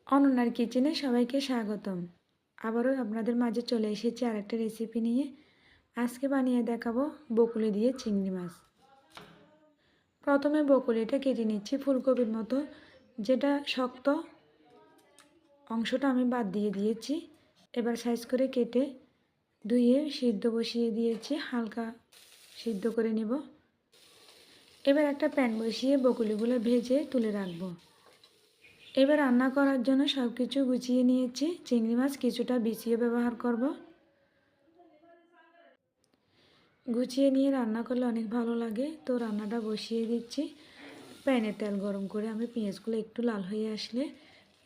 অনন্যার কিচেনে সবাইকে স্বাগতম। আবারও আপনাদের মাঝে চলে এসেছি আরেকটা রেসিপি নিয়ে। আজকে বানিয়ে দেখাবো বকুলি দিয়ে চিংড়ি মাছ। প্রথমে বকুলিটা কেটে নিচ্ছি ফুলকপির মতো, যেটা শক্ত অংশটা আমি বাদ দিয়ে দিয়েছি। এবার সাইজ করে কেটে ধুয়ে সিদ্ধ বসিয়ে দিয়েছি, হালকা সিদ্ধ করে নেব। এবার একটা প্যান বসিয়ে বকুলিগুলো ভেজে তুলে রাখবো। এবার রান্না করার জন্য সব কিছু গুছিয়ে নিয়েছি। চিংড়ি মাছ কিছুটা বিছিয়ে ব্যবহার করব। গুছিয়ে নিয়ে রান্না করলে অনেক ভালো লাগে, তো রান্নাটা বসিয়ে দিচ্ছি। প্যানে তেল গরম করে আমি পেঁয়াজগুলো একটু লাল হয়ে আসলে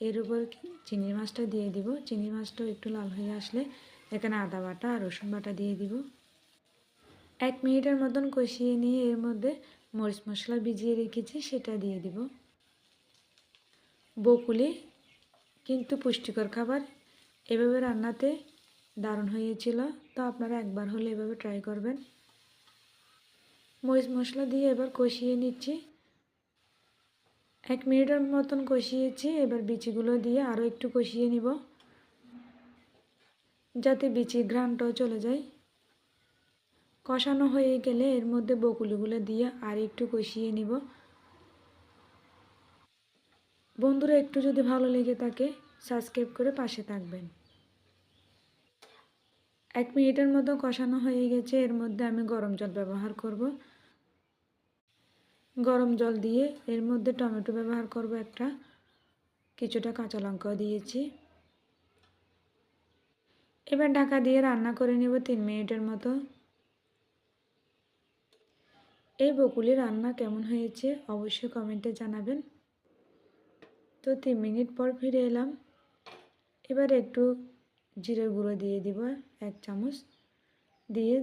এর উপর চিংড়ি মাছটা দিয়ে দিব। চিংড়ি মাছটাও একটু লাল হয়ে আসলে এখানে আদা বাটা আর রসুন বাটা দিয়ে দিব। 1 মিনিটের মতন কষিয়ে নিয়ে এর মধ্যে মরিচ মশলা ভিজিয়ে রেখেছি, সেটা দিয়ে দিব। বকুলি কিন্তু পুষ্টিকর খাবার, এভাবে রান্নাতে দারুণ হয়েছিল। তো আপনারা একবার হলে এভাবে ট্রাই করবেন। মরিচ মশলা দিয়ে এবার কষিয়ে নিচ্ছি। 1 মিনিটের মতন কষিয়েছি। এবার বিচিগুলো দিয়ে আরও একটু কষিয়ে নিব, যাতে বিচির ঘ্রাণটাও চলে যায়। কষানো হয়ে গেলে এর মধ্যে বকুলিগুলো দিয়ে আর একটু কষিয়ে নিব। বন্ধুরা, একটু যদি ভালো লেগে থাকে সাবস্ক্রাইব করে পাশে থাকবেন। 1 মিনিটের মতো কষানো হয়ে গেছে। এর মধ্যে আমি গরম জল ব্যবহার করব। গরম জল দিয়ে এর মধ্যে টমেটো ব্যবহার করব একটা, কিছুটা কাঁচা লঙ্কাও দিয়েছি। এবার ঢাকা দিয়ে রান্না করে নেব 3 মিনিটের মতো। এই বকুলি রান্না কেমন হয়েছে অবশ্যই কমেন্টে জানাবেন। তো 3 মিনিট পর ফিরে এলাম। এবার একটু জিরের গুঁড়ো দিয়ে দিব 1 চামচ, দিয়ে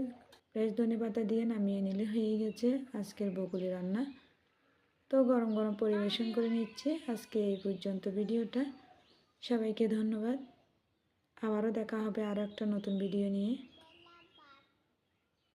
ফ্রেশ ধনেপাতা দিয়ে নামিয়ে নিলে হয়ে গেছে আজকের বকুলি রান্না। তো গরম গরম পরিবেশন করে নিচ্ছি। আজকে এই পর্যন্ত ভিডিওটা। সবাইকে ধন্যবাদ। আবারও দেখা হবে আরও একটা নতুন ভিডিও নিয়ে।